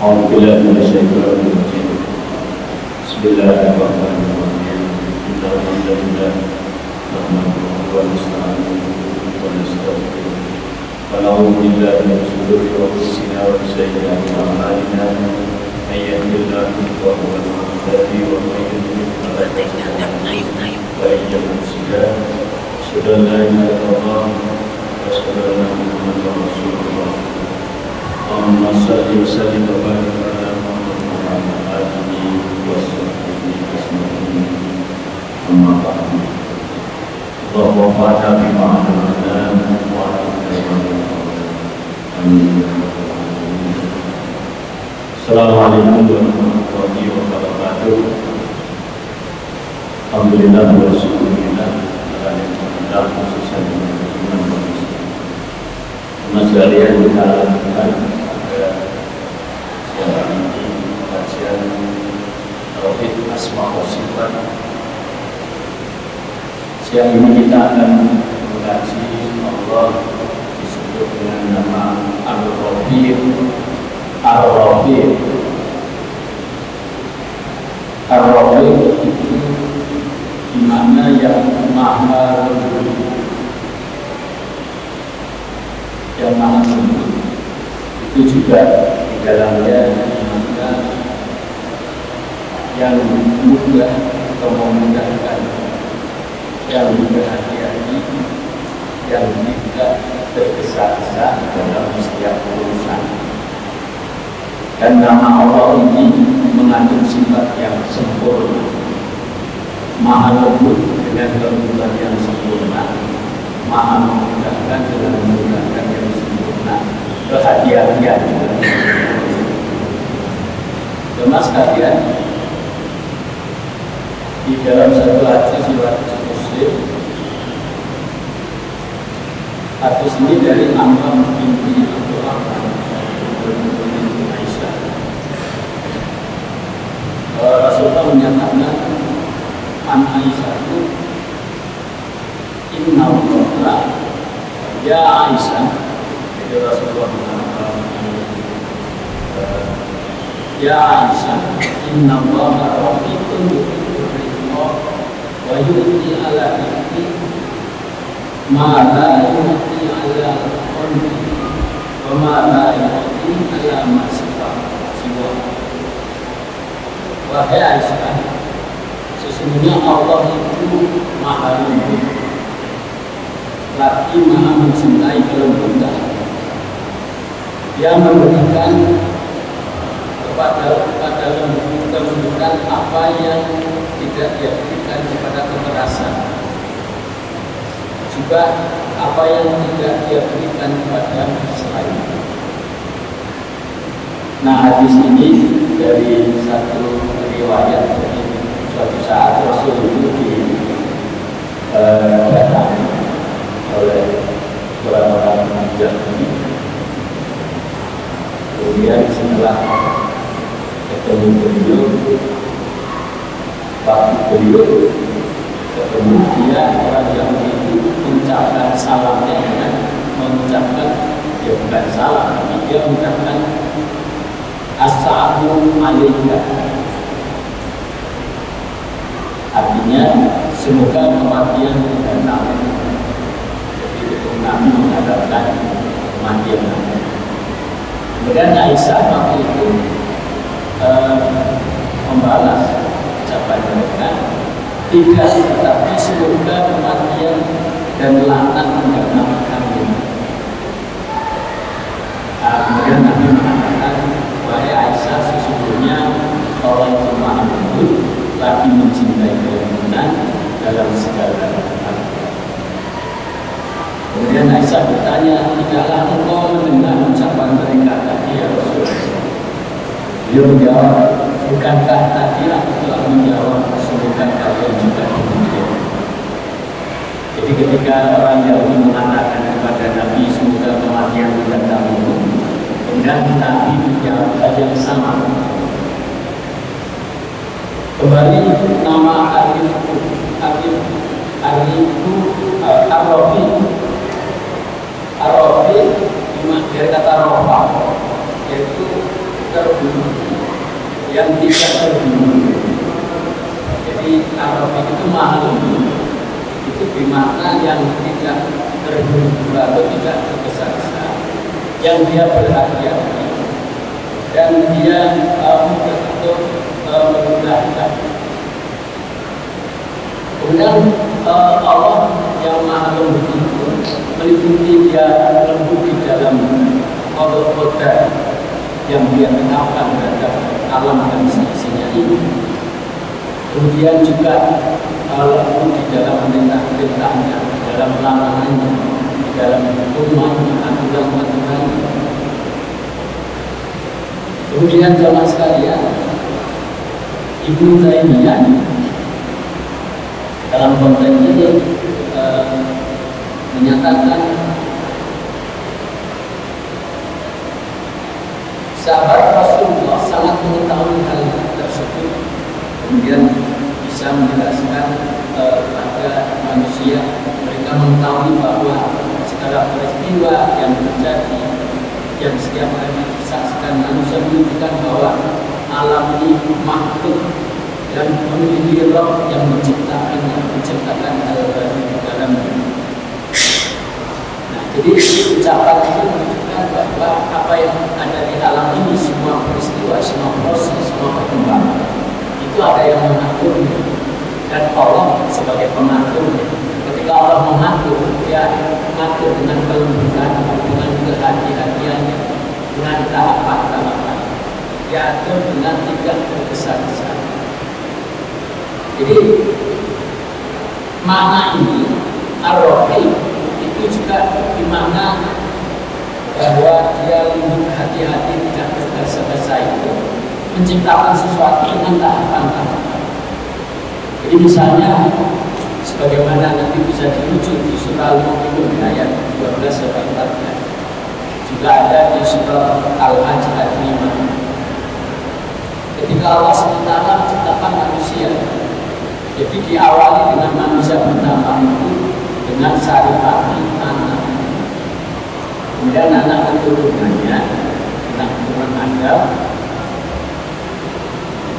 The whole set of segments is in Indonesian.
أعوذ بالله من الشيطان الرجيم. بسم الله الرحمن الرحيم. إن الحمد لله نحمده ونستعينه ونستغفره ونعوذ بالله من شرور أنفسنا ومن سيئات أعمالنا. من يهد الله فهو المهتدي ومن يضلل فلا هادي له. وإن يمسك أشهد أن لا إله إلا الله وأشهد أن محمدا رسول الله. اللهم صل وسلم وبارك على محمد وعلى آله وصحبه أجمعين. أما بعد. اللهم انفعنا بما علمتنا وعلمنا ما ينفعنا. آمين. Assalamualaikum warahmatullahi wabarakatuh. Alhamdulillah wa syukurillah ala nikmatillah khususnya dengan Mas sekalian kita lakukan pada siang ini kajian tauhid asma wa sifat. Siang ini kita akan mengkaji Allah disebut dengan nama Ar-Rafiq. Ar-Rafiq itu dimana yang maha lembut, yang maha lembut itu juga di dalamnya dimana yang mudah atau memudahkan, yang berhati-hati, yang tidak tergesa-gesa dalam setiap urusan. Dan nama Allah ini mengandung sifat yang sempurna, maha lembut dengan kelembutan yang sempurna, maha memudahkan dengan memudahkan yang sempurna, kehati-hatian juga. Mas sekalian, di dalam satu hadis riwayat Muslim, hadis ini dari Amr binti Abdurrahman Rasulullah menyatakan an Aisyah itu inna Allah ya Aisyah, jadi Rasulullah mengatakan ya Aisyah inna Allah rafiqun yuhibbur rifqa wa yu'ti ala rifqi ma la yu'ti ala qulbi wa ma la yu'ti ala masifah siwa. Wahai Aisyah, sesungguhnya Allah itu maha lembut, lagi maha mencintai kelembutan. Dia memberikan kepada kelembutan apa yang tidak dia berikan kepada kekerasan, juga apa yang tidak dia berikan kepada selain. Nah, hadis ini dari satu riwayat, jadi suatu saat Rasul itu didatangi oleh orang-orang Yahudi. Kemudian setelah ketemu beliau, waktu beliau ketemu dia, orang Yahudi itu mengucapkan salamnya dengan mengucapkan, ya bukan salam, tapi dia mengucapkan Assalamu alaikum. Artinya semoga kematian datang. Jadi itu Nabi mengatakan kematian. Kemudian Aisyah waktu itu membalas ucapan mereka, tidak, tetapi semoga kematian dan laknat mendatang kami. Kemudian Nabi mengatakan, wahai Aisyah, sesungguhnya Allah itu maha lembut, lagi mencintai kelembutan dalam segala hal. Kemudian Aisyah bertanya, tidaklah engkau mendengar ucapan mereka tadi ya Rasulullah? Beliau menjawab, bukankah tadi aku telah menjawab, semoga kalian juga demikian. Jadi ketika orang Yahudi mengatakan kepada Nabi semoga kematian mendatangimu, kemudian Nabi menjawab yang sama. Kembali nama Ar-Rafiq dari kata rofa, yaitu terbunuh, yang tidak terbunuh. Jadi Ar-Rafiq itu makhluk itu bermakna yang tidak terbunuh atau tidak tergesa-gesa, yang dia berhati-hati dan dia mudah untuk memudahkan. Kemudian Allah yang maha lembut itu meliputi dia lembut di dalam kodok-kodok yang dia kenalkan terhadap alam dan seisinya ini. Kemudian juga lembut di dalam perintah-perintahnya, dalam larangannya, di dalam hukumannya, aturan-aturannya. Kemudian jamaah sekalian, Ibnu Taimiyah dalam konteks ini menyatakan sahabat Rasulullah sangat mengetahui hal tersebut, kemudian bisa menjelaskan kepada manusia. Mereka mengetahui bahwa segala peristiwa yang terjadi, yang setiap hari disaksikan manusia, menunjukkan bahwa alam ini makhluk dan memiliki roh yang menciptakan hal baru di dalamnya. Nah, jadi ucapan itu menunjukkan bahwa apa yang ada di alam ini, semua peristiwa, semua proses, semua perkembangan itu ada yang mengaturnya, dan Allah sebagai pengatur. Ketika Allah mengatur, dia mengatur dengan kelembutan, dengan kehati-hatiannya, dengan tahapan-tahapan. Dia atur dengan tidak tergesa-gesa. Jadi makna ini Ar-Rafiq itu juga dimakna bahwa dia lembut hati-hati, tidak tergesa-gesa itu menciptakan sesuatu dengan tahapan-tahapan. Jadi misalnya sebagaimana nanti bisa dirujuk di surah Al-Mu'minun ayat 12 sampai 14, juga ada di surah Al-Hajj ayat 5. Ketika Allah SWT menciptakan manusia, jadi diawali dengan manusia pertama itu dengan saripati anak, kemudian anak keturunannya, anak keturunan Adam,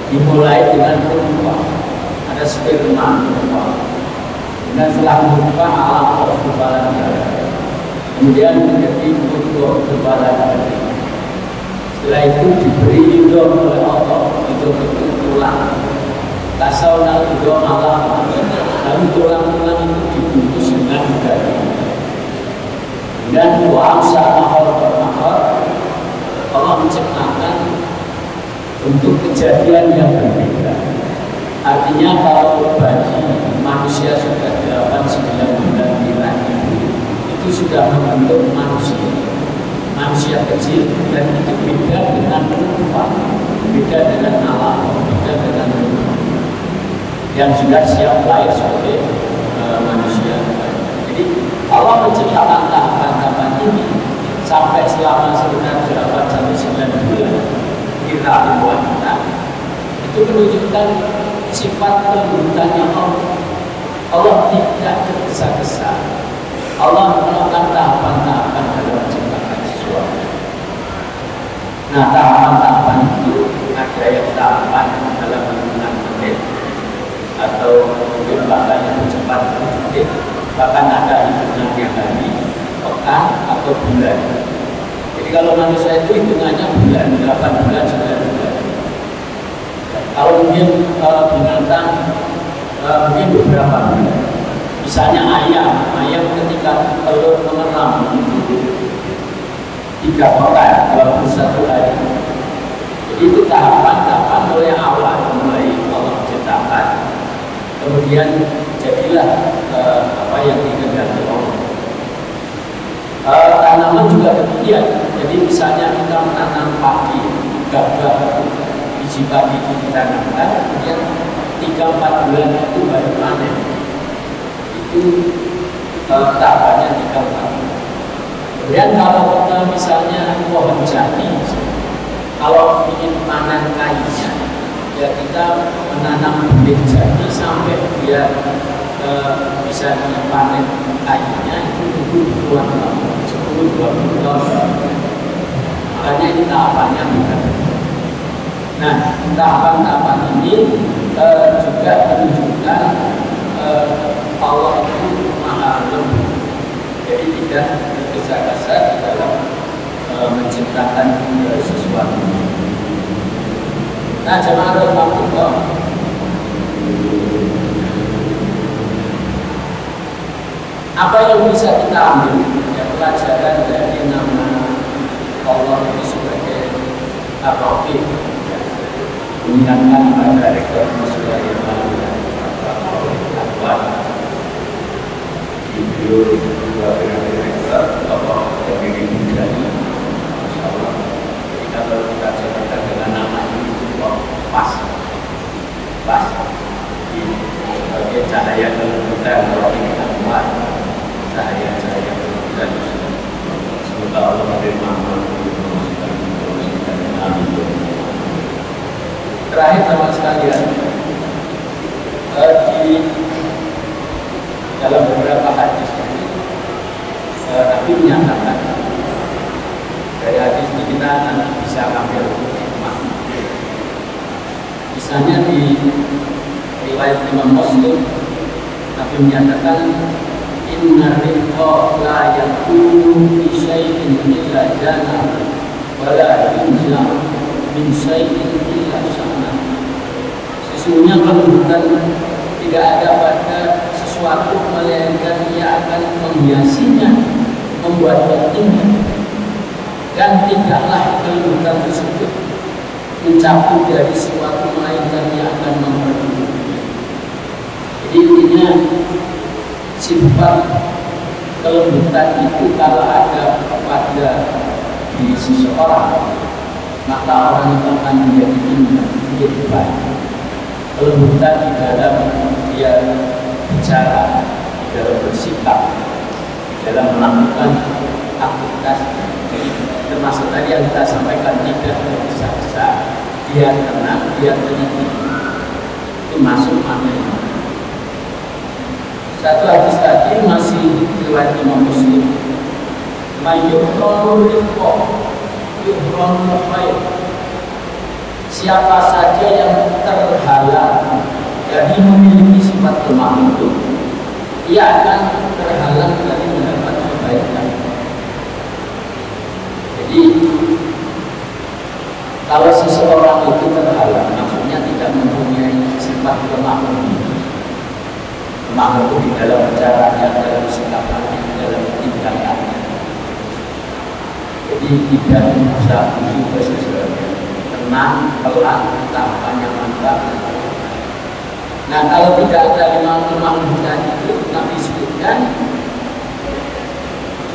dimulai dengan perempuan, ada sperma perempuan, dan setelah perempuan alam kekebalan darah, kemudian menjadi untuk kekebalan darah. Setelah itu diberi hidup oleh Allah, hidup itu tulang. Tasawna hidup alam, lalu tulang-tulang itu dibungkus dengan daging. Dan wa'amsa mahal-mahal, Allah menciptakan untuk kejadian yang berbeda. Artinya kalau bagi manusia sudah 8-9 bulan di rahim, itu sudah membentuk manusia kecil, dan itu beda dengan perempuan, beda dengan alam, beda dengan yang sudah siap lahir sebagai manusia. Jadi Allah menciptakan tahapan-tahapan ini sampai selama sekitar 8-9 bulan di rahim wanita. Itu menunjukkan sifat kelembutannya Allah. Allah tidak tergesa-gesa. Allah melakukan tahapan-tahapan dalam menciptakan sesuatu. Nah, tahapan-tahapan itu ada yang tahapan dalam hitungan menit, atau mungkin bahkan yang cepat detik, bahkan ada hitungannya hari, pekan, atau bulan. Jadi kalau manusia itu hitungannya bulan, 8 bulan, 9 bulan. Kalau mungkin binatang mungkin beberapa bulan. Misalnya ayam ketika telur mengeram itu 3 pekan, 21 hari. Jadi itu tahapan-tahapan mulai awal, mulai Allah ciptakan. Kemudian jadilah apa yang dikehendaki Allah. Tanaman juga demikian. Jadi misalnya kita menanam padi, gabah, biji padi itu ditanamkan, kemudian 3-4 bulan itu baru panen. Itu tahapannya 3-4 bulan. Kemudian kalau misalnya pohon jati, kalau ingin panen kayunya, ya kita menanam bibit jati sampai dia bisa dipanen kayunya itu puluhan tahun, 10-20 tahun. Makanya ini tahapannya bukan. Nah, tahapan-tahapan ini juga menunjukkan Allah itu maha lembut, jadi tidak tergesa-gesa di dalam menciptakan sesuatu. Nah, jemaah rahmatullah, apa yang bisa kita ambil ya, pelajaran dari nama Allah itu sebagai Ar-Rafiq, mengingatkan pada rekor muslim yang lalu Al-Quran video dua rekor Allah berdiri menjadi Masya Allah. Jadi kalau kita cerita dengan nama ini pas sebagai cahaya kelembutan kalau ini Al-Quran, cahaya-cahaya kelembutan. Semoga Allah menerima terakhir sama sekalian di dalam beberapa hadis Nabi menyatakan, dari hadis ini kita nanti bisa ambil hikmah. Misalnya di riwayat Imam Muslim, Nabi menyatakan inna ridha la yakunu fi syai'in illa jana wa la yunza min syai'in illa sya'na. Sesungguhnya kelembutan tidak ada pada sesuatu melainkan ia akan menghiasinya, membuatnya tinggi, dan tidaklah kelembutan tersebut mencakup dari sesuatu melainkan ia akan memperbaiki. Jadi intinya sifat kelembutan itu kalau ada pada diri seseorang, maka orang itu akan menjadi indah, menjadi baik. Kelembutan di dalam dia bicara, di dalam bersikap, di dalam melakukan aktivitas. Jadi termasuk tadi yang kita sampaikan, tidak tergesa-gesa, dia tenang, dia teliti. Itu masuk maknanya. Satu hadis tadi masih riwayat Imam Muslim. Mayyuhramul rizqa yuhramul khair. Siapa saja yang terhalang dari memiliki sifat lemah itu, ia akan terhalang dari mendapat kebaikan. Jadi kalau seseorang itu terhalang, maksudnya tidak mempunyai sifat lemah itu di dalam bicaranya, dalam sikapnya, dalam tindakannya. Jadi tidak bisa juga sesuatu, tenang, pelan, tahapannya mantap. Nah, kalau tidak ada lemah tadi itu, Nabi sebutkan,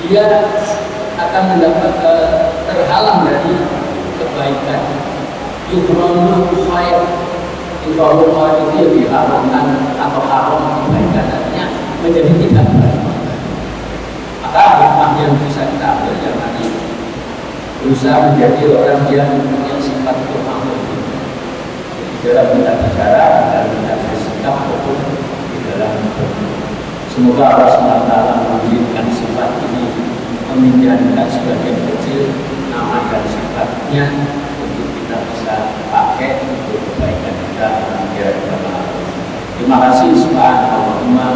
dia akan mendapat terhalang dari kebaikan. Yuhramul khair. Yuhramul khair itu diharamkan atau haram kebaikan, artinya menjadi tidak baik. Maka hikmah yang bisa kita ambil yang tadi, berusaha menjadi orang yang punya sifat bermakmur di dalam kita bicara, dalam kita bersikap, maupun di dalam semoga Allah SWT menunjukkan sifat ini, menjadikan sebagian kecil nama dan sifatnya untuk kita bisa pakai untuk kebaikan kita di dalam. Terima kasih. Subhanallahumma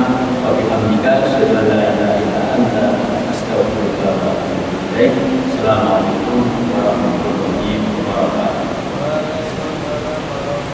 wa bihamdika, asyhadu an la ilaha illa anta, astaghfiruka wa atubu ilaik. Assalamualaikum warahmatullahi wabarakatuh.